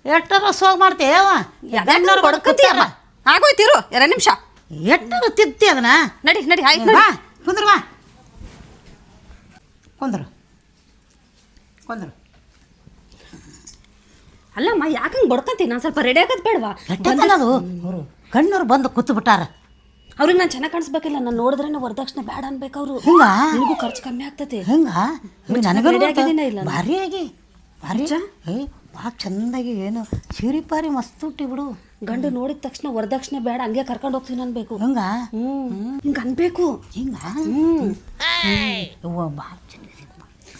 ಎಷ್ಟರ ಸೋಗ್ ಮಾಡ್ತೇವ ಕೊಡ್ಕತ್ತೀಯಲ್ಲ ಆಗೋಯ್ತಿರು 2 ನಿಮಿಷ ಎಷ್ಟರ ತಿತ್ತಿ ಅದನ್ನ ನಡಿ ನಡಿ ಆಯ್ತು ಬಾ ಕುಂದ್ರು ಬಾ ಕುಂದ್ರು ಕುಂದ್ರು ಅಲ್ಲಮ್ಮ ಯಾಕಂಗೆ ಬಡ್ಕಂತೀನಿ ನಾನು ಸ್ವಲ್ಪ ರೆಡಿ ಆಗದ್ ಬೇಡವಾ ಅದು ಅವರು ಕಣ್ಣವ್ರು ಬಂದು ಕೂತು ಬಿಟ್ಟಾರ ಅವ್ರಿಗೆ ನಾನು ಚೆನ್ನಾಗಿ ಕಾಣಿಸ್ಬೇಕಿಲ್ಲ ನಾನು ನೋಡಿದ್ರೆ ವರದಕ್ಷಿಣೆ ಬೇಡ ಅನ್ಬೇಕು ಅವರು ಹಿಂಗ ನಿನಗೂ ಖರ್ಚು ಕಮ್ಮಿ ಆಗ್ತೈತಿ ಹಿಂಗ ನನಗೆ ಇಲ್ಲ ಭಾರಿ ಆಗಿ ಭಾರಿ ಭಾಳ ಚಂದಾಗಿ ಏನು ಸೀರೆ ಪಾರಿ ಮಸ್ತ್ ಉಟ್ಟಿ ಬಿಡು ಗಂಡು ನೋಡಿದ ತಕ್ಷಣ ವರದಕ್ಷಿಣೆ ಬೇಡ ಹಂಗೆ ಕರ್ಕೊಂಡು ಹೋಗ್ತೀನಿ ಅನ್ಬೇಕು ಹಿಂಗ ಹಿಂಗೆ ಅನ್ಬೇಕು ಹಿಂಗ ಭಾಳ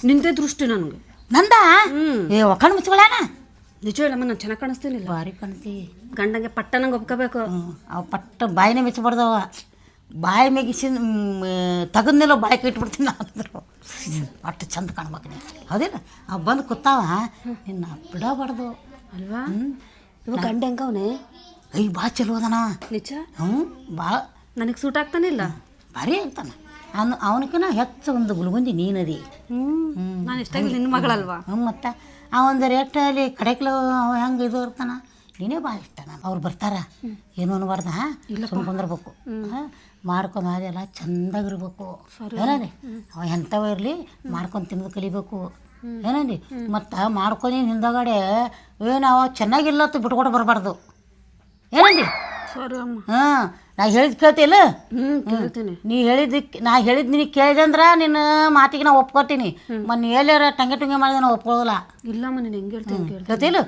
ನಿಂದೇ ದೃಷ್ಟಿ ನನಗೆ ನಂದ ಏ ಒಕ್ಕಣ್ ಮುಚ್ಕೊಳ್ಳೋಣ ನಿಜ ಹೇಳಮ್ಮ ನಾನು ಚೆನ್ನಾಗಿ ಕಾಣಿಸ್ತೀನಿಲ್ಲ ಭಾರಿ ಕಾಣ್ತಿ ಗಂಡಂಗೆ ಪಟ್ಟನಂಗೆ ಒಪ್ಕೋಬೇಕು ಅವು ಪಟ್ಟ ಬಾಯಿನೇ ಮೆಚ್ಚಬಾರ್ದವ ಬಾಯಿ ಮೇಗಿಸಿ ತಗದ್ನೆಲ್ಲ ಬಾಯಿ ಇಟ್ಬಿಡ್ತೀನಿ ಅಂದರು ಅಷ್ಟು ಚಂದ ಕಾಣ್ಬೇಕು ನೀ ಹೌದಿಲ್ಲ ಅವು ಬಂದು ಕೂತಾವ ನಿನ್ನ ಬಿಡಬಾರ್ದು ಅಲ್ವಾ ಇವಾಗ ಗಂಡ ಹೆಂಗವನೇ ಭಾಳ ಚಲೋ ಅದನ ನಿಜ ಭಾಳ ನನಗೆ ಸೂಟ್ ಆಗ್ತಾನಿಲ್ಲ ಭಾರಿ ಆಗ್ತಾನೆ ಅವನಕಿನ ಹೆಚ್ಚು ಒಂದು ಗುಲ್ಗುಂದಿ ನೀನದಿ ನಾನು ಇಷ್ಟಾಗಿ ನಿನ್ನ ಮಗಳಲ್ವಾ ಮತ್ತು ಅವೊಂದು ರೇಟಲ್ಲಿ ಕಡೆಕ್ಲು ಅವ ಹೆಂಗೆ ಇದು ಇರ್ತಾನ ನೀನೇ ಭಾಳ ಇಷ್ಟ ನಾನು ಅವ್ರು ಬರ್ತಾರ ಏನು ಅನ್ಬಾರ್ದ ಸುಮ್ಕೊಂಡ್ರಬೇಕು ಮಾಡ್ಕೊಂಡು ಅದೆಲ್ಲ ಚಂದಾಗಿರ್ಬೇಕು ಏನಂದಿ ಅವ ಎಂಥವ ಇರಲಿ ಮಾಡ್ಕೊಂಡು ತಿನ್ನೋದು ಕಲಿಬೇಕು ಏನಂದಿ ಮತ್ತು ಮಾಡ್ಕೊಂಡು ಹಿಂದಗಡೆ ಏನು ಅವ ಚೆನ್ನಾಗಿಲ್ಲತ್ತು ಬಿಟ್ಕೊಟ್ಟು ಬರಬಾರ್ದು ಏನಂದಿ ಹಾಂ ನಾ ಹೇಳಿದ್ ಕೇಳ್ತಿಲ್ಲ ನೀ ಹೇಳಿದ್ದಕ್ಕೆ ನಾ ಹೇಳಿದ್ ನಿನಗೆ ಕೇಳಿದೆ ಅಂದ್ರೆ ನಿನ್ನ ಮಾತಿಗೆ ನಾ ಒಪ್ಕೊತೀನಿ ಮೊನ್ನೆ ಎಲ್ಲಾರ ಟಂಗೆ ಟುಂಗೆ ಮಾಡಿದೆ ನಾವು ಒಪ್ಕೊಳ್ಳೋಲ್ಲ ಇಲ್ಲಮ್ಮ ನೀನು ಹೆಂಗೆ ಹೇಳ್ತೀನಿ ಕೇಳ್ತಿಲ್ಲ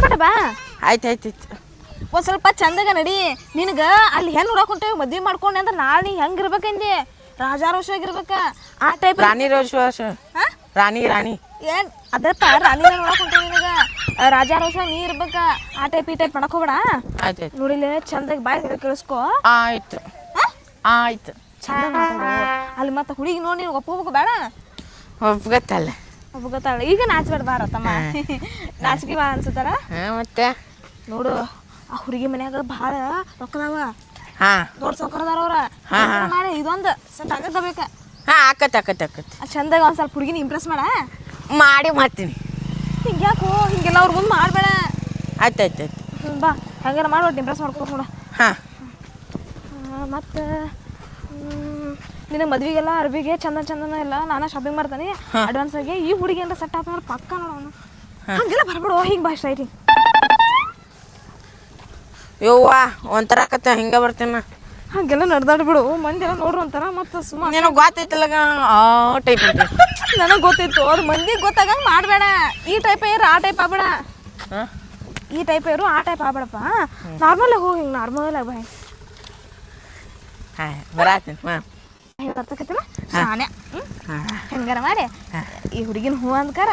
ಪಟ ಬಾ ಆಯ್ತು ಒಂದು ಸ್ವಲ್ಪ ಚಂದಾಗ ನಡಿ ನಿನಗೆ ಅಲ್ಲಿ ಹೆಣ್ಣು ನೋಡಕ್ ಹೊಂಟೇವಿ ಮದ್ವೆ ಮಾಡ್ಕೊಂಡೆ ಅಂದ್ರೆ ನಾಳೆ ನೀ ಹೆಂಗಿರ್ಬೇಕಂದಿ ರಾಜಾರೋಷವಾಗಿರ್ಬೇಕ ಆ ಟೈಪ್ ರಾಣಿ ರೋಷ ರಾಣಿ ಏನ್ ಅದಪ್ಪ ರಾಣಿ ನೋಡಕ್ ಹೊಂಟೇವಿ ನಿನಗೆ ರಾಜಾರೋಷ ನೀ ಇರ್ಬೇಕ ಆ ಟೈಪ್ ಈ ಟೈಪ್ ಮಾಡಕ್ ಹೋಗ್ಬೇಡ ಆಯ್ತು ನೋಡಿಲ್ಲ ಚಂದಾಗಿ ಬಾಯ್ ಕೇಳಿಸ್ಕೊ ಆಯ್ತು ಚಂದ ಮಾತಾಡು ಅಲ್ಲಿ ಮತ್ತೆ ಹುಡುಗಿ ನೋಡಿ ನೀನು ಒಪ್ಕೋಬೇಕು ಬೇಡ ಒಪ್ಗತ್ತಲ್ಲ ಒಪ್ಕೋತಾಳ ಈಗ ನಾಚ್ಬೇಡ ಬಾರ ತಮ್ಮ ನಾಚಿಕೆ ಬಾ ಅನ್ಸತ್ತಾರ ಮತ್ತೆ ನೋಡು ಆ ಹುಡುಗಿ ಮನ್ಯಾಗ ಭಾಳ ರೊಕ್ಕದಾವ ದೊಡ್ಡ ಸೌಕರ್ಯದಾರ ಅವ್ರ ಮಾಡಿ ಇದೊಂದು ಸೆಟ್ ಆಗಬೇಕ ಆಕತ್ ಚಂದಾಗ ಒಂದ್ ಸ್ವಲ್ಪ ಹುಡುಗಿನ ಇಂಪ್ರೆಸ್ ಮಾಡಿ ಮಾಡ್ತೀನಿ ಹಿಂಗೆ ಯಾಕೋ ಹಿಂಗೆಲ್ಲ ಅವ್ರ ಮುಂದೆ ಮಾಡಬೇಡ ಆಯ್ತು ಬಾ ಹಂಗಾರ ಮಾಡ್ಬಿಟ್ಟು ಇಂಪ್ರೆಸ್ ಮಾಡ್ಕೊ ನೋಡ ಮತ್ತು ನಿನ್ನ ಮದ್ವಿಗೆಲ್ಲ ಅರ್ಬಿಗೆ ಚಂದನ ಎಲ್ಲ ನಾನಾ ಶಾಪಿಂಗ್ ಮಾಡ್ತಾನೆ ಅಡ್ವಾನ್ಸ್ ಆಗಿ ಈ ಹುಡುಗಿ ಏನಾರ ಸೆಟ್ ಆಗ್ತಂದ್ರೆ ಪಕ್ಕ ನೋಡೋಣ ಹಂಗೆಲ್ಲ ಬರ್ಬಿಡು ಹಿಂಗೆ ಬಾ ಸ್ಟ್ರೈಟ್ ಯವ್ವ ಒಂಥರ ಕತ್ತೆ ಹಿಂಗೆ ಬರ್ತೀನಿ ಹಾಗೆಲ್ಲ ನಡ್ದಾಡ್ಬಿಡು ಮಂದಿ ಎಲ್ಲ ನೋಡ್ರು ಅಂತಾರ ಮತ್ತು ಸುಮ್ಮನೆ ನಿನಗೆ ಗೊತ್ತೈತಲ್ಲ ಟೈಪ್ ಅಂತ ನನಗೆ ಗೊತ್ತಿತ್ತು ಅದು ಮಂದಿಗೆ ಗೊತ್ತಾಗಂಗೆ ಮಾಡಬೇಡ ಈ ಟೈಪ್ ಇರು ಆ ಟೈಪ್ ಆಗ್ಬೇಡ ಈ ಟೈಪ್ ಇರು ಆ ಟೈಪ್ ಆಗ್ಬೇಡಪ್ಪ ನಾರ್ಮಲ್ ಹೋಗಿ ಹಿಂಗೆ ನಾರ್ಮಲ್ ಆಗಿ ಬಾ ಬರಾತೀನಿ ಬರ್ತಕತ್ತಿಲ್ಲ ಶಾನೆ ಹೆಂಗಾರ ಮಾಡಿ ಈ ಹುಡುಗಿನ ಹೂ ಅಂದ್ಕಾರ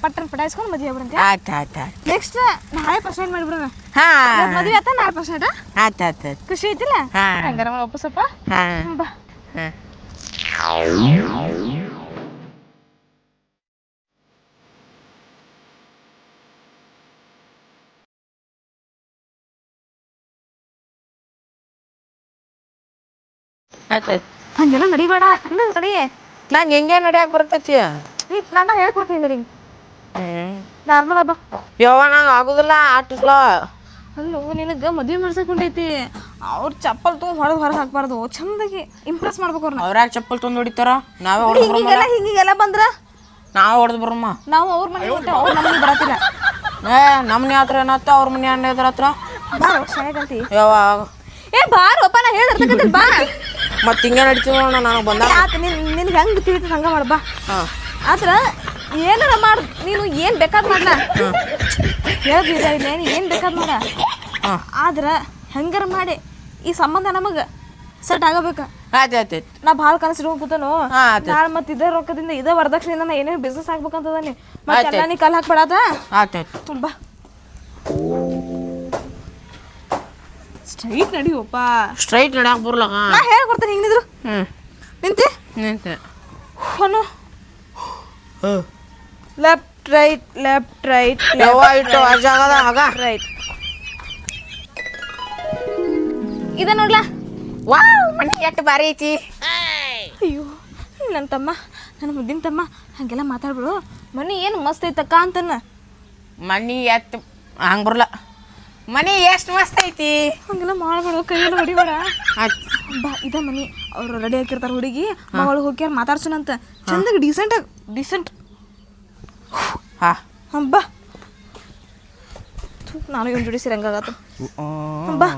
ಪಟ್ಟನ್ ಪಟಾಯಿಸ್ಕೊಂಡು ಮದುವೆ ಆಗ್ಬಿಡಂತೆ ಆಯ್ತು ನೆಕ್ಸ್ಟ್ ನಾಳೆ ಪರ್ಸೆಂಟ್ ಮಾಡಿಬಿಡೋಣ ಮದುವೆ ಆತ ನಾಳೆ ಪರ್ಸೆಂಟ್ ಆಯ್ತು ಖುಷಿ ಐತಿಲ್ಲ ಹೆಂಗಾರ ಮಾಡಿ ಒಪ್ಪಸಪ್ಪ ಬಾ ಆಯ್ತು ಹಂಗೆಲ್ಲ ನಡಿಬೇಡ ತಡಿ ನಂಗೆ ಹೆಂಗೆ ನಡಿಯಾಕ ಬರ್ತೈತಿ ನಾನು ಹೇಳ್ಕೊಡ್ತೀನಿ ನಡಿ ನಾರ್ಮಲ್ ಹಬ್ಬ ಯವ್ವ ನಂಗೆ ಆಗುದಿಲ್ಲ ಆಟಿಸ್ಲ ಅಲ್ಲೋ ನಿನಗೆ ಮದುವೆ ಮಾಡ್ಸಕೊಂಡೈತಿ ಅವ್ರು ಚಪ್ಪಲ್ ತೊಗೊಂಡು ಹೊರಗೆ ಹಾಕ್ಬಾರ್ದು ಚಂದಾಗಿ ಇಂಪ್ರೆಸ್ ಮಾಡ್ಬೇಕು ಅವ್ರನ್ನ ಅವ್ರ್ಯಾಗ ಚಪ್ಪಲ್ ತೊಂದು ಹೊಡಿತಾರ ನಾವೇ ಹೊಡೆದು ಹಿಂಗೆಲ್ಲ ಬಂದ್ರ ನಾವೇ ಹೊಡೆದು ಬರಮ್ಮ ನಾವು ಅವ್ರ ಮನೆಗೆ ಹೊಂಟೆ ಅವ್ರ ನಮಗೆ ಬರತ್ತಿಲ್ಲ ನಮ್ಮ ಮನೆ ಹತ್ರ ಏನತ್ತ ಅವ್ರ ಮನೆ ಅಣ್ಣದ್ರ ಹತ್ರ ಬಾರ ಶಾನೆಗಂತಿ ಯವ್ವ ಬಾರಪ್ಪ ನಾ ಹೇಳಿರ್ತಕ್ಕಂಥ ಬಾ ಮತ್ತೆ ಹಿಂಗೆ ನಡಿತೀವಿ ನೋಡ ನನಗೆ ಬಂದಾಗ ಆತ ನಿನ್ಗೆ ಹೆಂಗೆ ತಿಳಿತ ಹಂಗೆ ಮಾಡ ಬಾ ಆತರ ಏನಾರ ಮಾಡು ನೀನು ಏನು ಬೇಕಾದ್ ಮಾಡ್ಲ ಹೇಳ್ಬಿಡ ಏನು ಏನು ಬೇಕಾದ್ ಮಾಡ ಆದ್ರೆ ಹೆಂಗಾರ ಮಾಡಿ ಈ ಸಂಬಂಧ ನಮಗೆ ಸೆಟ್ ಆಗಬೇಕು ಆಯ್ತು ನಾ ಭಾಳ ಕನಸಿಡ್ಕೊಂಡು ಕೂತನು ನಾಳೆ ಮತ್ತೆ ಇದೇ ರೊಕ್ಕದಿಂದ ಇದೇ ವರದಕ್ಷಿಣೆಯಿಂದ ನಾ ಏನೇನು ಬಿಸ್ನೆಸ್ ಆಗ್ಬೇಕಂತದಾನೆ ಮತ್ತೆ ನೀ ಕಲ್ ಹಾಕ್ಬೇಡಾದ ಆಯ್ತು ಬಾ ಸ್ಟ್ರೈಟ್ ನಡಿಯಪ್ಪ ಸ್ಟ್ರೈಟ್ ನಡ್ಯಾಕ ಬರಲ್ಲ ನಾ ಹೇಳ್ಕೊಡ್ತೇನೆ ಹಿಂಗಿದ್ರು ನಿಂತೆ ಹೊನು ಲೆಫ್ಟ್ ರೈಟ್ ಯವ್ವ ಇಟ್ಟು ಅಜಾಗದ ಆಗ ರೈಟ್ ಇದ ನೋಡ್ಲಾ ವಾವ್ ಮನೆ ಎಷ್ಟು ಬಾರಿ ಐತಿ ಅಯ್ಯೋ ನನ್ನ ತಮ್ಮ ನನ್ನ ಮುದ್ದಿನ ತಮ್ಮ ಹಾಗೆಲ್ಲ ಮಾತಾಡ್ಬಿಡು. ಮನಿ ಏನು ಮಸ್ತ್ ಐತಕ್ಕ ಅಂತನ್ನ. ಮನಿ ಎತ್ತು ಹಂಗೆ ಬರಲ್ಲ. ಮನಿ ಎಷ್ಟು ಮಸ್ತ್ ಐತಿ. ಹಂಗೆಲ್ಲ ಮಾಡ್ಬೇಡ, ಕೈಯಲ್ಲಿ ಹೊಡಿಬೇಡ. ಆಯ್ತು ಬಾ, ಇದ ಮನಿ. ಅವ್ರು ರೆಡಿ ಹಾಕಿರ್ತಾರೆ ಹುಡುಗಿ, ಮಗಳು ಹೋಗ್ಯಾರ ಮಾತಾಡ್ಸೋಣಂತ. ಚಂದಾಗ ಡಿಸೆಂಟ್. ಹಾಂ ಬಾ. ನಾನು ಇವನ್ ಜೋಡಿ ಸೇರಂಗಾಗತ್ತ. ಬಾ.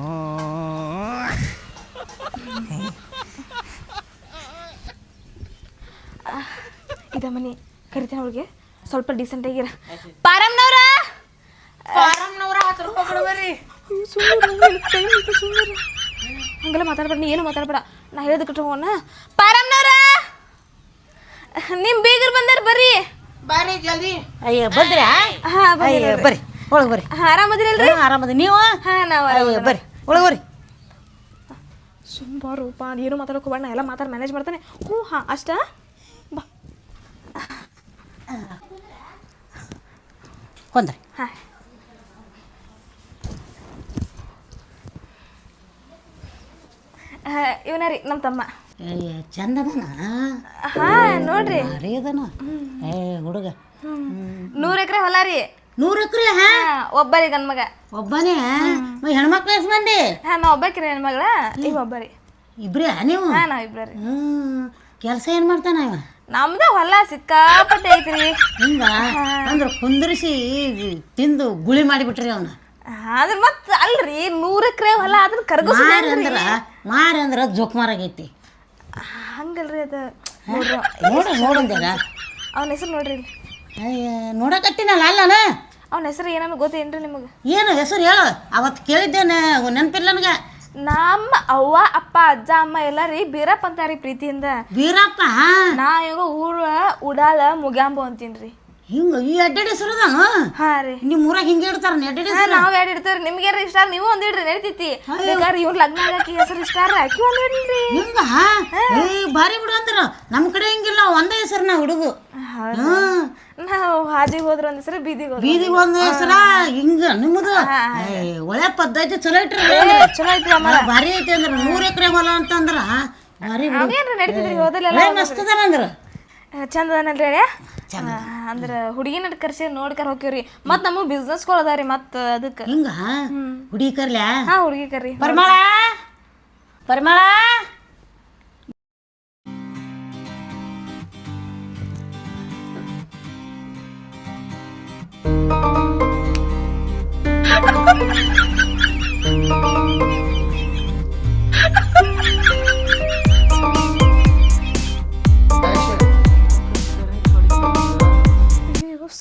ಇದ ಮನಿ. ಕರಿತೇನೆ ಅವ್ರಿಗೆ, ಸ್ವಲ್ಪ ಡಿಸೆಂಟ್ ಆಗಿರ. ಪಾರಮ್ನವ್ರ ಹಂಗೆಲ್ಲ ಮಾತಾಡ್ಬೇಡ, ನೀ ಏನು ಮಾತಾಡ್ಬೇಡ. ನಾ ಹೇಳೋದಕ್ಕೆ ಹೋಗೋಣ. ಪಾರಮ್ನವ್ರ, ನಿಮ್ ಬೀಗರು ಬಂದಾರ, ಬರ್ರಿ. ಬಾರಿ ಜಲ್ದಿ. ಅಯ್ಯ ಬಂದ್ರಾ? ಹಾ ಅಯ್ಯ ಬರ್ರಿ, ಒಳಗೆ ಬರ್ರಿ. ಆರಾಮದಿರಲ್ರಿ? ಆರಾಮದ ನೀವು? ಹಾ, ನಾವು ಬರ್ರಿ, ಒಳಗೆ ಬರ್ರಿ. ಸುಮ್ಮ ರೂಪ, ಏನು ಮಾತಾಡೋಕೆ ಹೋಗ್ಬೇಡ, ನಾ ಎಲ್ಲ ಮಾತಾಡಿ ಮ್ಯಾನೇಜ್ ಮಾಡ್ತಾನೆ. ಹ್ಞೂ ಹಾಂ ಅಷ್ಟ. ಬಾ ಕೊಂದ್ರಿ. ಹಾಂ, ಇವನ ರೀ ನಮ್ಮ ತಮ್ಮ. ಅಯ್ಯ ಚಂದದನ. ಹಾಂ ನೋಡ್ರಿ, ಭಾರಿ ಅದನ. ಏ ಹುಡುಗ 100 ಎಕರೆ ಹೊಲ ರೀ. 100 ಎಕರೆ? ಹಾ, ಒಬ್ಬರಿ ಗಂಡ ಮಗ. ಒಬ್ಬನೇ? ಹೆಣ್ಮಕ್ಳು ಎಷ್ಟು ಮಂದಿ? ಹಾಂ, ನಾ ಒಬ್ಬಾಕಿರಿ ಹೆಣ್ಮಗಳ, ಈಗ ಒಬ್ಬರಿ. ಇಬ್ರೇ ನೀವು? ಹಾಂ, ನಾವು ಇಬ್ರ ರೀ. ಕೆಲಸ ಏನು ಮಾಡ್ತಾನ ಇವ? ನಮ್ದ ಹೊಲ ಸಿಕ್ಕಾಪಟ್ಟೆ ಐತ್ರಿ. ಹಿಂಗ ಅಂದ್ರೆ ಕುಂದ್ರಿಸಿ ತಿಂದು ಗುಳಿ ಮಾಡಿಬಿಟ್ರಿ ಅವನ. ಆದ್ರೆ ಮತ್ತೆ ಅಲ್ರಿ, 100 ಎಕರೆ ಹೊಲ ಅದನ್ನ ಕರ್ಗಿಸ್ರಿ. ಮಾರಿ ಅಂದ್ರೆ ಜೋಕ್ಮಾರಾಗೈತಿ. ಹಂಗಲ್ರಿ ಅದು. ನೋಡಂದೇನ ಅವನ ಹೆಸರು ನೋಡ್ರಿ. ಅಯ್ಯ ನೋಡಕತ್ತೀನಲ್ಲ ಅಲ್ಲನ. ಅವನ ಹೆಸರು ಏನೋ ಗೊತ್ತೇನ್ರಿ ನಿಮಗೆ? ಏನು ಹೆಸರು ಹೇಳು, ಅವತ್ತು ಕೇಳಿದ್ದೇನೆ, ನೆನಪಿಲ್ಲ ನನಗೆ. ನಮ್ಮ ಅವ್ವ ಅಪ್ಪ ಅಜ್ಜ ಅಮ್ಮ ಎಲ್ಲ ರೀ ಬೀರಪ್ಪ ಅಂತಾರಿ ಪ್ರೀತಿಯಿಂದ. ಬೀರಪ್ಪ? ನಾ ಇವಾಗ ಊರ ಉಡಾಳ ಮುಗ್ಯಾಂಬು ಅಂತೀನ್ರಿ. ಹಿಂಗ ಈ ಅಡ್ಡಾಡಿ ಹೆಸರುದಾನು? ಹಾ ರೀ, ನಿಮ್ಮ ಊರಾಗ ಹಿಂಗೆ ಇಡ್ತಾರ ಅಡ್ಡಾಡಿ ಹೆಸರು? ನಾವ್ ಎರಡು ಇಡ್ತೇವ್ರಿ. ನಿಮ್ಗೆ ಇಷ್ಟ ನೀವು ಒಂದ್ ಇಡ್ರಿ, ನಡೀತೈತಿ. ಬೇಕಾದ್ರೆ ಇವ್ರ ಲಗ್ನ ಆಗಕ್ಕೆ ಹೆಸರು ಇಷ್ಟ ಆಕಿ ಒಂದ್ ಇಡ್ರಿ. ಹಿಂಗ ಭಾರಿ ಬಿಡು ಅಂದ್ರ. ನಮ್ಮ ಕಡೆ ಹಿಂಗಿಲ್ಲ, ಒಂದೇ ಹೆಸರು ನಾ ಹುಡುಗು. ನಾವು ಹಾದಿಗೆ ಹೋದ್ರ ಒಂದ್ ಹೆಸರು, ಬೀದಿಗೆ ಬೀದಿಗೆ ಒಂದ್ ಹೆಸರ. ಹಿಂಗ ನಿಮ್ಮದು ಒಳ್ಳೆ ಪದ್ಧತಿ ಚಲೋ ಇಟ್ರಿ. ಚಲೋ ಐತ್ರಿ ಅಮ್ಮ, ಭಾರಿ ಐತಿ ಅಂದ್ರ. 100 ಎಕರೆ ಹೊಲ ಅಂತಂದ್ರ ಭಾರಿ ಅವೇನ್ರಿ ನಡೀತಿದ್ರಿ. ಹೋದಲ್ಲೆಲ್ಲ ಮಸ್ತ್ ಅದಾನ ಅಂದ್ರ. ಚಂದ ಅದಾನಲ್ರಿ. ಅಂದ್ರ ಹುಡುಗಿನ ಕರ್ಸಿ ನೋಡ್ಕರ್ ಹೋಗ್ಯವ್ರಿ. ಮತ್ ನಮಗ್ ಬಿಸ್ನೆಸ್ಗಳು ಅದಾವ್ರಿ ಮತ್ ಅದಕ್ಕೆ. ಹಿಂಗ ಹುಡುಗಿ ಕರ್ಲ್ಯಾ? ಹಾ, ಹುಡುಗಿ ಕರ್ರಿ. ಪರಿಮಳ, ಪರಿಮಳ.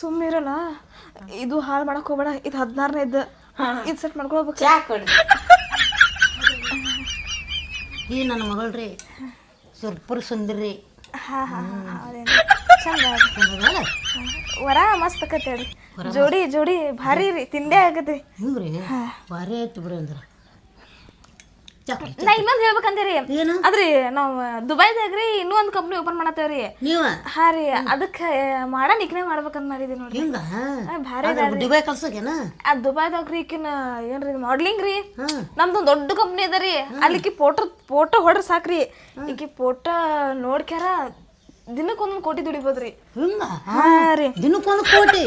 ಸುಮ್ಮಿರಲ್ಲ, ಇದು ಹಾಳು ಮಾಡಕ್ ಹೋಗ್ಬೇಡ. ಇದು 16ನೇದ್ದು, ಇದು ಸೆಟ್ ಮಾಡ್ಕೊಳ್ಬೇಕು. ಈ ನನ್ನ ಮಗಳ್ರಿ ಸ್ವಲ್ಪ ಸುಂದರಿ. ಹಾ ಹಾ ಅದೇನು ಚಂದ ವರ ಮಸ್ತ್ ಆಕತ್ತೇಳಿ. ಜೋಡಿ ಭಾರಿ ರೀ, ತಿಂಡೆ ಆಗತ್ರಿ. ಹಿಂಗ್ರಿ ಭಾರಿ ಆಯ್ತು ಬಿಡು ಅಂದ್ರ. ನಾ ಇನ್ನೊಂದು ಹೇಳ್ಬೇಕಂತೀರಿ. ಏನು? ಅದ್ರಿ ನಾವು ದುಬೈದಾಗ್ರಿ ಇನ್ನೂ ಒಂದು ಕಂಪ್ನಿ ಓಪನ್ ಮಾಡತ್ತೇವ್ರಿ. ನೀವ? ಹಾ ರೀ, ಅದಕ್ಕೆ ಮಾಡ ನಿಕ್ನೆ ಮಾಡ್ಬೇಕಂತ ಮಾಡಿದ್ವಿ ನೋಡ್ರಿ. ಹಿಂಗ ಭಾರಿ ದುಬೈ ಕಲ್ಸೋಕೇನ? ದುಬೈದಾಗ್ರಿ ಈಕಿನ ಏನ್ರಿ ಮಾಡ್ಲಿಂಗ್ ರೀ. ನಮ್ದೊಂದು ದೊಡ್ಡ ಕಂಪ್ನಿ ಅದರಿ. ಅಲ್ಲಿಕಿ ಫೋಟೋ ಹೊಡ್ರಿ ಸಾಕ್ರಿ. ಈಕಿ ಫೋಟೋ ನೋಡ್ಕ್ಯಾರ ದಿನಕ್ಕೊಂದೊಂದು ಕೋಟಿ ದುಡಿಬೋದ್ರಿ. ಹಿಂಗ? ಹಾ ರೀ, ದಿನಕ್ಕೊಂದು ಕೋಟಿ?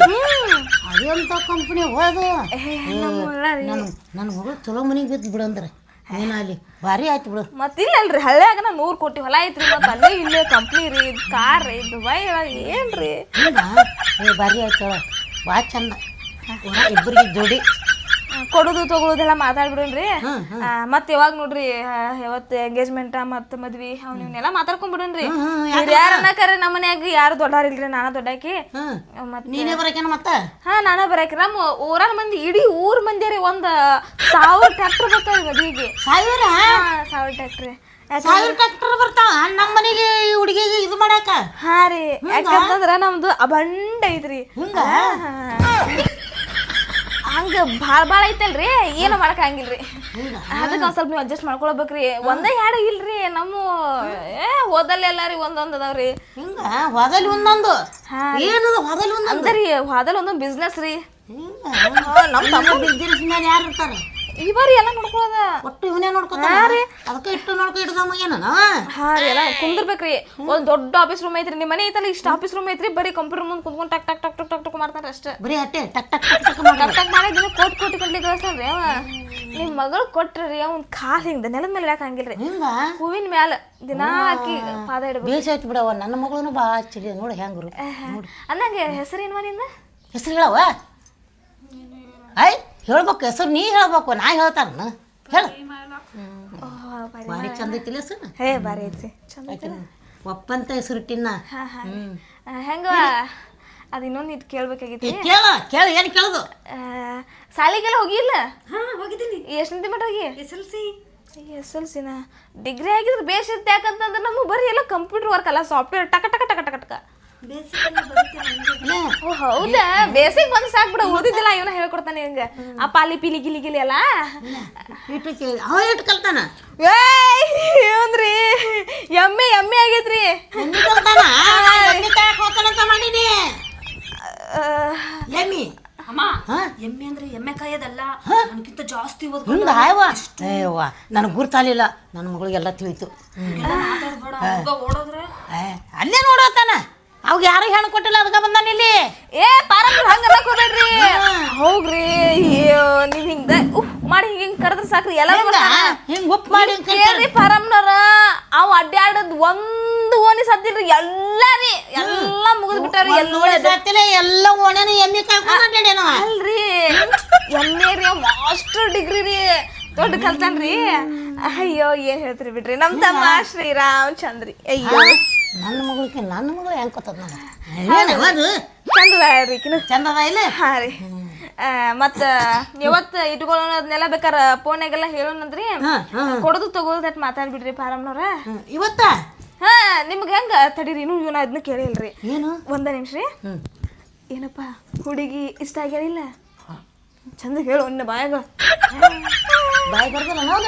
ಅದೇಂತ ಕಂಪ್ನಿ ಹೋದು. ನನ್ನ ಮಗಳು ಚಲೋ ಮನೆಗೆ ಬಿದ್ದು ಬಿಡು ಅಂದ್ರ ಏನಾಗಲಿ ಭಾರಿ ಆಯ್ತು ಬಿಡು. ಮತ್ತೆ ಇಲ್ಲಲ್ರಿ, ಹಳ್ಳ್ಯಾಗ 100 ಕೋಟಿ ಹೊಲ ಐತ್ರಿ. ಮತ್ತೆ ಅಲ್ಲೇ ಇಲ್ಲೇ ಕಂಪ್ನಿ ರೀ, ಕಾರ್ ರೀ, ದುಬೈ ಏನ್ರಿ. ಭಾರಿ ಆಯ್ತು, ಭಾಳ ಚಂದ. ಇಬ್ಬರಿಗೆ ಜೋಡಿ ಕೊಡೋದು ತಗೊಳೋದೆಲ್ಲ ಮಾತಾಡ್ಬಿಡೋಣ್ರಿ. ಮತ್ತೆ ಯಾವಾಗ ನೋಡ್ರಿ ಯಾವತ್ತು ಎಂಗೇಜ್ಮೆಂಟ್ ಮತ್ತು ಮದ್ವಿ ಅವನ್ನೆಲ್ಲ ಮಾತಾಡ್ಕೊಂಡ್ಬಿಡೋಣ್ರಿ. ಯಾರ ಅನ್ನಕರೆ ನಮ್ಮ ಮನ್ಯಾಗ ಯಾರು ದೊಡ್ಡಾರಿಲ್ರಿ, ನಾನ ದೊಡ್ಡಾಕಿ. ನೀನೇ ಬರಕೇನ ಮತ್ತ? ಹಾ, ನಾನ ಬರಾಕಿ. ನಮ್ಮ ಊರಾನ ಮಂದಿ ಇಡೀ ಊರ್ ಮಂದಿ ರೀ 1000 ಟ್ರ್ಯಾಕ್ಟರ್ ಬರ್ತಾವ್ರಿ ಮದ್ವಿಗೆ. 1000 ಟ್ರ್ಯಾಕ್ಟರ್? 1000 ಟ್ರ್ಯಾಕ್ಟರ್ ಬರ್ತಾವ ನಮ್ಮ ಮನೆಗೆ ಈ ಹುಡುಗಿಗೆ ಇದು ಮಾಡಾಕ? ಹಾ ರೀ, ಯಾಕಂತಂದ್ರ ನಮ್ದು ಅಬಂಡ ಐತ್ರಿ. ಹಂಗ ಭಾಳ ಐತಲ್ರಿ, ಏನು ಮಾಡಕ್ ಹಂಗಿಲ್ರಿ. ಅದಕ್ಕೆ ಒಂದ್ ಸ್ವಲ್ಪ ನೀವು ಅಡ್ಜಸ್ಟ್ ಮಾಡ್ಕೊಳ್ಬೇಕ್ರಿ. ಒಂದೇ ಎರಡು ಇಲ್ರಿ, ನಮ್ಮ ಹೋದಲ್ಲಿ ಎಲ್ಲಾರಿ ಒಂದೊಂದ್ ಅದಾವ್ರಿ. ಹಿಂಗ ಹೋದಲ್ಲಿ ಒಂದೊಂದು ಏನದು? ಹೋದಲ್ಲಿ ಒಂದೊಂದು ಅಂದ್ರಿ, ಹೋದಲ್ಲಿ ಒಂದೊಂದು ಬಿಸ್ನೆಸ್ ರೀ. ನಮ್ಮ ತಮ್ಮ ಬಿಸ್ನೆಸ್ ಮೇಲೆ ಯಾರು ಇರ್ತಾರೆ? ಈ ಬಾರಿ ಎಲ್ಲ ನೋಡ್ಕೊಳ್ಳೋದ ಒಟ್ಟು ಇವನೇ ನೋಡ್ಕೊತಾನೆ ಅದಕ್ಕೆ ಇಟ್ಟು ನೋಡ್ಕೊ ಇಡ್ದಮ್ಮ ಏನ ಹಾ ರೀ ಎಲ್ಲ ಕುಂದಿರ್ಬೇಕ್ರಿ ಒಂದ್ ದೊಡ್ಡ ಆಫೀಸ್ ರೂಮ್ ಐತ್ರಿ ನಿಮ್ಮ ಮನೆ ಐತಲ್ಲ ಇಷ್ಟ ಆಫೀಸ್ ರೂಮ್ ಐತ್ರಿ ಬರೀ ಕಂಪ್ಯೂಟರ್ ಮುಂದೆ ಕುಂತ್ಕೊಂಡು ಟಕ್ ಟಕ್ ಟಕ್ ಟಕ್ ಟಕ್ ಟಕ್ ಮಾಡ್ತಾರ ಅಷ್ಟೇ ಬರೀ ಅಟ್ಟೆ ಟಕ್ ಟಕ್ ಟಕ್ ಟಕ್ ಟಕ್ ಟಕ್ ಮಾಡಿ ದಿನ ಕೋಟಿ ಗಂಟ್ಲಿ ಗಳಿಸ್ತಾನ್ರಿ ಅವ ನಿಮ್ ಮಗಳು ಕೊಟ್ರಿ ಅವ್ನ ಕಾಲ್ ಹಿಂಗ ನೆಲದ ಮೇಲೆ ಇಡಕ್ ಹಂಗಿಲ್ರಿ ಹಿಂಗ ಹೂವಿನ ಮ್ಯಾಲ ದಿನಾ ಹಾಕಿ ಪಾದ ಇಡ್ಬೇಕು ಬೇಸ ಆಯ್ತು ಬಿಡವ ನನ್ನ ಮಗಳೂ ಭಾಳ ಚಿಡಿ ನೋಡಿ ಹೆಂಗ್ರು ಅಂದಂಗೆ ಹೆಸರೇನು ನಿಂದ ಹೆಸರು ಹೇಳವ ಐ ಹೇಳ್ಬೇಕು ಹೆಸರು ನೀ ಹೇಳ್ಬೇಕು ನಾ ಹೇಳ್ತಾರ ಹೇಳು ಭಾರಿ ಚಂದ ಐತಿಲ್ಲ ಹೆಸರು ಹೇ ಬಾರಿ ಐತಿ ಚಂದ ಒಪ್ಪಂತ ಹೆಸರು ಇಟ್ಟಿನ ಹೆಂಗ ಅದು ಇನ್ನೊಂದು ಇದು ಕೇಳ್ಬೇಕಾಗಿತ್ತು ಕೇಳ ಏನು ಕೇಳೋದು ಸಾಲಿಗೆಲ್ಲ ಹೋಗಿಲ್ಲ ಹೋಗಿದ್ದೀನಿ. ಎಷ್ಟಂತಿ ಮಟ್ಟ ಹೋಗಿ SLC. SLCನ ಡಿಗ್ರಿ ಆಗಿದ್ರೆ ಬೇಸ್ ಇರುತ್ತೆ ಯಾಕಂತಂದ್ರೆ ನಮಗೆ ಬರೀ ಎಲ್ಲ ಕಂಪ್ಯೂಟರ್ ವರ್ಕ್ ಅಲ್ಲ ಸಾಫ್ಟ್ವೇರ್ ಟಕ ಟಕ ಟಕ ಟಕ ಟಕ ಬೇಸಿಕಲ್ಲಿ ಬರುತ್ತೆ ನನಗೆ. ಓ ಹೌದಾ ಬೇಸಿಕ್ ಬಂದು ಸಾಕು ಬಿಡ ಓದಿದ್ದಿಲ್ಲ ಇವನ ಹೇಳ್ಕೊಡ್ತಾನೆ ಹಿಂಗ ಆ ಪಾಲಿ ಪಿಲಿ ಗಿಲಿ ಗಿಲಿ ಅಲ್ಲ ಇಟ್ಟು ಅವ ಇಟ್ಟು ಕಲ್ತಾನ ಏನ್ರಿ ಎಮ್ಮೆ ಎಮ್ಮೆ ಆಗೈತ್ರಿ ಎಮ್ಮಿ ಕಲ್ತಾನ ಎಮ್ಮಿ ಕಾಯಕ್ ಹೋಗ್ತಾನಂತ ಮಾಡೀನಿ ಎಮ್ಮಿ ಅಮ್ಮ ಎಮ್ಮೆ ಅಂದ್ರೆ ಎಮ್ಮೆ ಕಾಯೋದಲ್ಲ ನನಗಿಂತ ಜಾಸ್ತಿ ಹಿಂಗ ಆಯವ ಏವ್ವ ನನಗೆ ಗುರ್ತಾಲಿಲ್ಲ ನನ್ನ ಮಗಳಿಗೆಲ್ಲ ತಿಳಿತು ಮಾತಾಡ್ಬೇಡ ಓಡೋದ್ರೆ ಅಲ್ಲೇ ನೋಡೋತಾನ ಅವಾಗ ಯಾರು ಹೆಣ್ಣು ಕೊಟ್ಟಿಲ್ಲ ಅದಕ್ಕೆ ಬಂದಾನ ಇಲ್ಲಿ ಏ ಪಾರಮ್ರ ಹಂಗ ಅನ್ನಕೋಬೇಡ್ರಿ ಹೋಗ್ರಿ ಅಯ್ಯೋ ನೀವ್ ಹಿಂಗ ಉಫ್ ಮಾಡಿ ಹಿಂಗ್ ಕರೆದ್ರೆ ಸಾಕ್ರಿ ಎಲ್ಲ ಹಿಂಗೆ ಉಪ್ಪು ಮಾಡಿ ಕೇಳ್ರಿ ಪಾರಮ್ನವ್ರ ಅವ್ ಅಡ್ಡಾಡದ್ ಒಂದು ಓಣಿ ಸತ್ತಿಲ್ರಿ ಎಲ್ಲಾರಿ ಎಲ್ಲಾ ಮುಗಿದ್ ಬಿಟ್ಟಾರಿ ಸತ್ತಿಲ್ಲ ಎಲ್ಲ ಓಣೆನ ಎಮ್ಮಿ ಕಾಯ್ಕೊಂಡ ಅಲ್ರಿ ಎಮ್ಮೆ ರೀ ಮಾಸ್ಟರ್ ಡಿಗ್ರಿ ರೀ ದೊಡ್ಡ ಕಲ್ತಾನ್ರಿ ಅಯ್ಯೋ ಏನ್ ಹೇಳ್ತೀರಿ ಬಿಡ್ರಿ ನಮ್ ತಮ್ಮ ಶ್ರೀರಾಮ್ ಚಂದ್ರಿ ಅಯ್ಯೋ ನನ್ನ ಮಗಳು ಹೆಂಗ್ ಕೊತ್ತದ ಅದು ಚಂದದ ರೀ ಚಂದದ ಇಲ್ಲ ಹಾ ರೀ ಮತ್ತ ಯಾವತ್ತು ಇಟ್ಕೊಳ್ಳೋದನ್ನೆಲ್ಲ ಬೇಕಾರ ಫೋನಾಗೆಲ್ಲ ಹೇಳೋಣಂದ್ರಿ ಕೊಡೋದು ತಗೋದು ಅಟ್ ಮಾತಾಡ್ಬಿಡ್ರಿ ಪಾರಮ್ನವ್ರ ಇವತ್ತ ಹಾ ನಿಮ್ಗೆ ಹೆಂಗ ತಡೀರಿ ಇನ್ನೂ ಇವನ ಅದನ್ನ ಕೇಳಿಲ್ರಿ ಏನು ಒಂದ ನಿಮಿಷ ರೀ ಏನಪ್ಪ ಹುಡುಗಿ ಇಷ್ಟ ಆಗ್ಯಾರಿಲ್ಲ ಚಂದ ಹೇಳು ಇನ್ನ ಬಾಯಾಗ ಬಾಯಿ ಬರ್ದಲ್ಲ ನೋಗ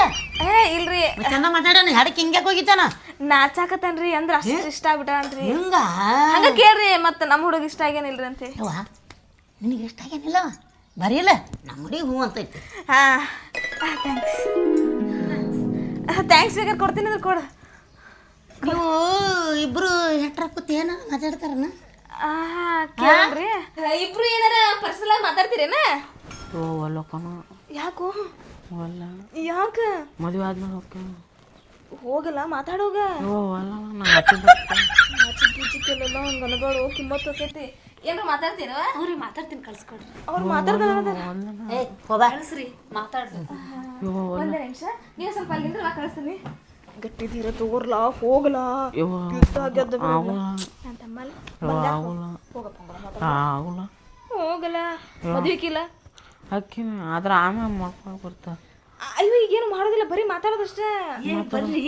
ಇಲ್ರಿ ಚಂದ ಮಾತಾಡೋಣ ಹಡಕ್ಕೆ ಹಿಂಗೆ ಹೋಗಿತ್ತಾನ ನಾಚಾಕತ್ತನ್ರಿ ಅಂದ್ರ ಅಷ್ಟು ಇಷ್ಟ ಆಗ್ಬಿಟ್ಟಾನ್ರಿ ಹಿಂಗ ಹಂಗ ಕೇಳ್ರಿ ಮತ್ತ ನಮ್ಮ ಹುಡುಗ ಇಷ್ಟ ಆಗ್ಯಾನಿಲ್ರಿ ಅಂತೆ ಅವ್ವ ನಿನಗೆ ಇಷ್ಟ ಆಗ್ಯಾನಿಲ್ಲ ಬರೀಲ್ಲ ನಮ್ಮ ಹುಡುಗಿ ಹೂ ಅಂತೈತಿ ಹಾ ಥ್ಯಾಂಕ್ಸ್ ಬೇಕಾದ್ರೆ ಕೊಡ್ತೀನಿ ಅಂದ್ರೆ ಕೊಡು ನೀವು ಇಬ್ರು ಹೆಟ್ರ ಕೂತಿ ಏನ ಮಾತಾಡ್ತಾರನ ಕೇಳ್ರಿ ಇಬ್ರು ಏನಾರ ಪರ್ಸನಲ್ ಮಾತಾಡ್ತೀರೇನ ಓ ಒಲ್ಲ ಕಣ ಯಾಕೋ ಒಲ್ಲ ಯಾಕ ಮದುವೆ ಆದ್ಮೇಲೆ ಹೋಗ್ತೇನೆ ಹೋಗಲ್ಲ ಮಾತಾಡೋಗ ಓ ಒಲ್ಲ ಚಿಕ್ಕೆಲ್ಲ ಹಂಗ ಅನಗಳು ಕಿಮ್ಮತ್ ಹೋಗೈತಿ ಏನ್ರ ಮಾತಾಡ್ತೀರ ಅವ್ರಿಗೆ ಮಾತಾಡ್ತೀನಿ ಕಳ್ಸ್ಕೊಡ್ರಿ ಅವ್ರು ಮಾತಾಡ್ತಾರ ಏ ಹೋಬಾ ಕಳ್ಸ್ರಿ ಮಾತಾಡ್ರಿ ಒಂದೇ ನಿಮಿಷ ನೀವು ಸ್ವಲ್ಪ ಅಲ್ಲಿಂದ್ರೆ ನಾ ಕಳಿಸ್ತೀನಿ ಗಟ್ಟಿದ್ದೀರ ತೋರ್ಲಾ ಹೋಗ್ಲಾ ಹೋಗಲ್ಲ ಮದ್ವಿಕಿಲ್ಲ ಅಕ್ಕಿನ ಆದ್ರೆ ಆಮೇಲೆ ಮಾಡ್ಕೊಂಡು ಬರ್ತಾ ಅಯ್ಯೋ ಈಗೇನು ಮಾಡೋದಿಲ್ಲ ಬರೀ ಮಾತಾಡೋದಷ್ಟೇ ಬರ್ರಿ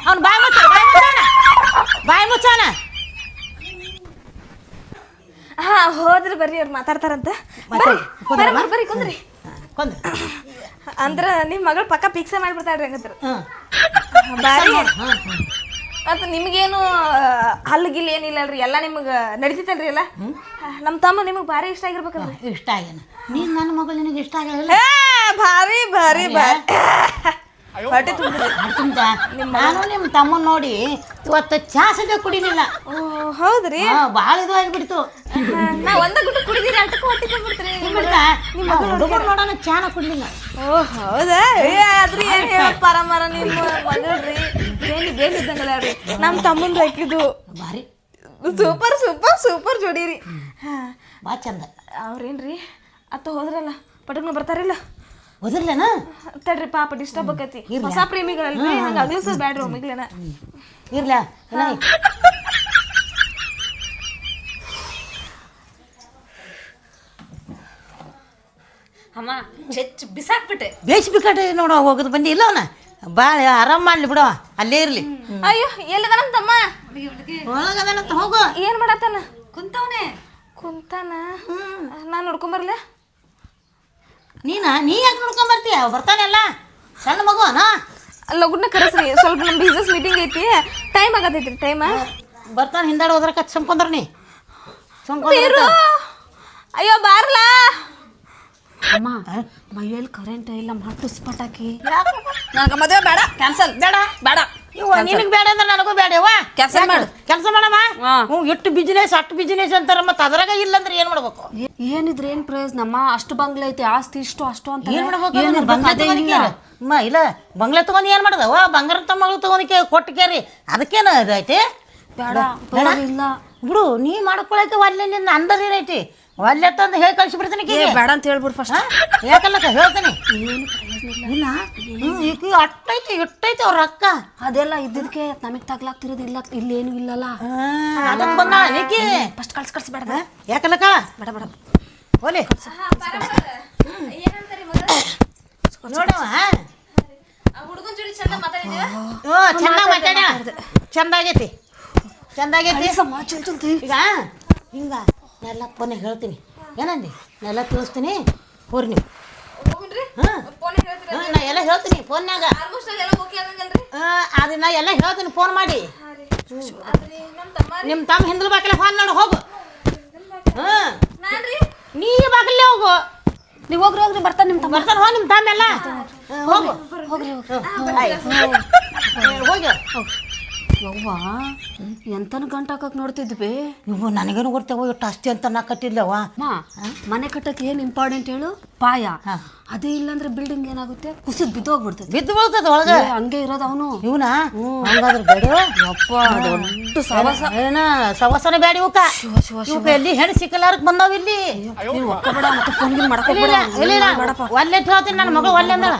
ಅವ್ನು ಬಾಯಿ ಮುಚ್ಚಾನ ಹಾ ಹೋದ್ರಿ ಬರ್ರಿ ಅವ್ರು ಮಾತಾಡ್ತಾರಂತ ಬರ್ರಿ ಕುಂದ್ರಿ ಅಂದ್ರ ನಿಮ್ ಮಗಳು ಪಕ್ಕ ಫಿಕ್ಸ್ ಮಾಡಿಬಿಡ್ತಾಳ್ರಿ ಹಂಗಂದ್ರ ಬಾರಿ ಮತ್ತ ನಿಮ್ಗೇನು ಹಲ್ಲಿಗಿಲ್ಲ ಏನಿಲ್ಲಲ್ರಿ ಎಲ್ಲ ನಿಮ್ಗೆ ನಡೀತೈತಲ್ರಿ ಎಲ್ಲ ನಮ್ಮ ತಮ್ಮ ನಿಮಗೆ ಭಾರಿ ಇಷ್ಟ ಆಗಿರ್ಬೇಕಲ್ರಿ ಇಷ್ಟ ಆಗ್ಯಾನ ನೀನು ನನ್ನ ಮಗಳು ನಿನಗೆ ಇಷ್ಟ ಆಗಲ್ಲ ಭಾರಿ ಭಾರಿ ಭಾರಿ ಹೊಟ್ಟೆ ತುಂಬ ನಾನು ನಿಮ್ಮ ತಮ್ಮ ನೋಡಿ ಇವತ್ತು ಚಾ ಸದ್ಯ ಕುಡಿಲಿಲ್ಲ ಓ ಹೌದ್ರಿ ಭಾಳ ಇದು ಆಗಿಬಿಡ್ತು ನಾ ಒಂದ ಗುಟ್ಟು ಕುಡಿದಿರಿ ಅಷ್ಟಕ್ಕೂ ಹೊಟ್ಟೆ ತುಂಬಿಡ್ತೀರಿ ಹುಡುಗರು ನೋಡೋಣ ಚಾನ ಕುಡ್ಲಿಲ್ಲ ಓ ಹೌದಾ ಆದ್ರಿ ಏನ್ ಹೇಳ ಪರಮರ ನಿಮ್ಮ ಮಗಳ್ರಿ ಬೇಲಿ ಇದ್ದಂಗಲ್ಲ ರೀ ನಮ್ಮ ತಮ್ಮಂದು ಹಾಕಿದ್ದು ಭಾರಿ ಸೂಪರ್ ಸೂಪರ್ ಸೂಪರ್ ಜೋಡಿರಿ ಭಾಳ ಚಂದ ಅವ್ರೇನ್ರಿ ಅತ್ತ ಹೋದ್ರಲ್ಲ ಪಟಕ್ನ ಬರ್ತಾರಿಲ್ಲ ಓದಿರ್ಲೇನ ತಡ್ರಿ ಪಾಪ ಡಿಸ್ಟರ್ಬ್ ಆಕತಿ ಹೊಸ ಪ್ರೇಮಿಗಳಲ್ರಿ ಹಂಗ ಅಗ್ಲಿಸೋದು ಬ್ಯಾಡ್ರಿ ಒಮ್ಮಿಗ್ಲೇನ ಇರ್ಲ ಅಮ್ಮ ಚೆಚ್ಚ ಬಿಸಾಕ್ಬಿಟ್ಟೆ ಬೇಯಿಸ್ಬಿಕಟ್ಟಿ ನೋಡ ಹೋಗೋದು ಬಂದಿ ಇಲ್ಲ ಅವನ ಭಾಳ ಆರಾಮ್ ಮಾಡ್ಲಿ ಬಿಡವ ಅಲ್ಲೇ ಇರ್ಲಿ ಅಯ್ಯೋ ಎಲ್ಲಿದ ನಮ್ಮ ತಮ್ಮ ಒಳಗದನಂತ ಹೋಗು ಏನ್ ಮಾಡತ್ತಾನ ಕುಂತವನೆ ಕುಂತಾನ ನಾನು ನೋಡ್ಕೊಂಬರ್ಲೆ ನೀ ಯಾಕೆ ನೋಡ್ಕೊಂಬರ್ತೀಯ ಬರ್ತಾನೆಲ್ಲ ಸಣ್ಣ ಮಗುವನ ಲಗುಡ್ನ ಕರೆಸ್ರಿ ಸ್ವಲ್ಪ ನಮ್ಮ ಬಿಸ್ನೆಸ್ ಮೀಟಿಂಗ್ ಐತಿ ಟೈಮ್ ಆಗತೈತ್ರಿ ಟೈಮ್ ಬರ್ತಾನೆ ಹಿಂದಾಡಿ ಹೋದ್ರ ಕಚ್ ಸುಮ್ಕೊಂಡ್ರ ನೀ ಸುಮ್ಕೊಂಡ್ರ ಅಯ್ಯೋ ಬಾರ್ಲಾ ಅಮ್ಮ ಮೈಯಲ್ಲಿ ಕರೆಂಟ್ ಇಲ್ಲ ಮಟ್ಟು ಪಟಾಕಿ ನನಗೆ ಮದುವೆ ಬೇಡ ಕ್ಯಾನ್ಸಲ್ ಬೇಡ ಬೇಡ ಇವ ನಿನಗೆ ಬೇಡ ಅಂದ್ರೆ ನನಗೂ ಬೇಡವ ಕೆಲ್ಸ ಮಾಡು. ಕೆಲಸ ಮಾಡಮ್ಮ ಹಾ. ಇಟ್ಟು ಬಿಸ್ನೆಸ್ ಅಷ್ಟು ಬಿಸ್ನೆಸ್ ಅಂತಾರ ಮತ್ತೆ ಅದ್ರಾಗ ಇಲ್ಲ ಅಂದ್ರೆ ಏನು ಮಾಡ್ಬೇಕು ಏನಿದ್ರೆ ಏನ್ ಪ್ರಯೋಜನಮ್ಮ ಅಷ್ಟು ಬಂಗ್ಲೆ ಐತಿ ಆಸ್ತಿ ಇಷ್ಟು ಅಷ್ಟು ಅಂತ ಏನು ಮಾಡ್ಬೇಕು ಬಂಗಾರ ತಗೊಂಡಿಕೆ ಅಮ್ಮ ಇಲ್ಲ ಬಂಗ್ಲೆ ತಗೊಂಡು ಏನು ಮಾಡ್ದವ ಬಂಗಾರ ತಮ್ಮಗಳು ತಗೊಂಡಿಕೆ ಕೊಟ್ಟಿಕೇರಿ ಅದಕ್ಕೇನು ಇದೈತಿ ಬೇಡ ಬೇಡ? ಇಲ್ಲ ಬಿಡು ನೀ ಮಾಡ್ಕೊಳಕ್ಕೆ ಒಲ್ಲೆ ನಿನ್ನ ಅಂದರ್ ಏನೈತಿ ಒಲ್ಲೆ ತಂದು ಹೇಳಿ ಕಳ್ಸಿಬಿಡ್ತೀನಿ ಏ, ಬೇಡ ಅಂತ ಹೇಳ್ಬಿಡು ಫಸ್ಟ್ ಯಾಕಲ್ಲಕ್ಕ ಹೇಳ್ತೀನಿ ಇಲ್ಲ ಈಗ ಅಟ್ಟೈತಿ ಇಟ್ಟೈತಿ ಅವ್ರ ಅಕ್ಕ ಅದೆಲ್ಲ ಇದ್ದದಕ್ಕೆ ನಮಗ್ ತಗ್ಲಾಗ್ತಿರೋದು ಇಲ್ಲ ಇಲ್ಲೇನು ಇಲ್ಲಲ್ಲ ಅದನ್ನ ಬಂದ ನೀಕಿ ಫಸ್ಟ್ ಕಳ್ಸಿ ಬೇಡ ಯಾಕಲ್ಲಕ್ಕ ಬೇಡ ಬೇಡ ಹೋಲಿ ನೋಡವ ಹುಡುಗನ ಜೋಡಿ ಚಂದ ಮಾತಾಡಿದೀವ ಚೆನ್ನಾಗಿ ಮಾತಾಡ ಚಂದಾಗೈತಿ ಚಂದಾಗೈತಿ ಈಗ ಹಿಂಗ ಎಲ್ಲ ಫೋನಾಗ ಹೇಳ್ತೀನಿ ಏನಂದಿ ಎಲ್ಲ ತಿಳಿಸ್ತೀನಿ ಹೋರಿ ನೀವು ಹಾಂ ನಾ ಎಲ್ಲ ಹೇಳ್ತೀನಿ ಫೋನ್ಯಾಗ ಅದು ನಾ ಎಲ್ಲ ಹೇಳ್ತೀನಿ ಫೋನ್ ಮಾಡಿ ನಿಮ್ಮ ತಮ್ಮ ಹಿಂದಲ ಬಾಕಲೆ ಫೋನ್ ನೋಡು ಹೋಗು ಹಾಂ ನೀ ಬಾಕಲ್ಲೇ ಹೋಗು ನೀವು ಹೋಗ್ರಿ ಬರ್ತಾನೆ ನಿಮ್ಮ ತಮ್ಮ ಬರ್ತಾನೆ ಹೋಗಿ ನಿಮ್ಮ ತಮ್ಮ ಎಲ್ಲ ಹೋಗು ಹೋಗ್ರಿ ಹೋಗಿ ಯವ್ವ ಎಂತನ ಗಂಟ ಹಾಕಕ್ ನೋಡ್ತಿದ್ವಿ ಇವು ನನಗೇನು ಗೊತ್ತೇವ ಇಟ್ಟು ಅಷ್ಟೇ ಅಂತ ನಾ ಕಟ್ಟಿಲ್ಲವ ಮನೆ ಕಟ್ಟಕ್ಕೆ ಏನ್ ಇಂಪಾರ್ಟೆಂಟ್ ಹೇಳು ಪಾಯ ಅದೇ ಇಲ್ಲಾಂದ್ರೆ ಬಿಲ್ಡಿಂಗ್ ಏನಾಗುತ್ತೆ ಕುಸಿದ್ ಬಿದ್ದೋಗ್ಬಿಡ್ತದೆ ಬಿದ್ದು ಬೀಳ್ತದ ಒಳಗೆ ಹಂಗೆ ಇರೋದು ಅವನು ಇವನ ಹಂಗಾದ್ರೆ ಬೇಡ ಯಪ್ಪ ದೊಡ್ಡ ಸವಾಸ ಏನ ಸವಾಸನ ಬೇಡ ಇವಕ್ಕ ಇವಕ್ಕ ಎಲ್ಲಿ ಹೆಣ್ಣು ಸಿಕ್ಕಲಾರಕ್ ಬಂದಾವ ಇಲ್ಲಿ ನೀವು ಒಕ್ಕ ಬೇಡ ಮತ್ತೆ ಫೋನ್ ಗಿನ್ ಮಾಡಕ್ ಇಲ್ಲ ಹೋಗ್ಬೇಡ. ಇಲ್ಲ ಒಲ್ಲೆ ಹೇಳ್ತೀನಿ ನನ್ನ ಮಗಳು ಒಲ್ಲೆ ಅಂದಳ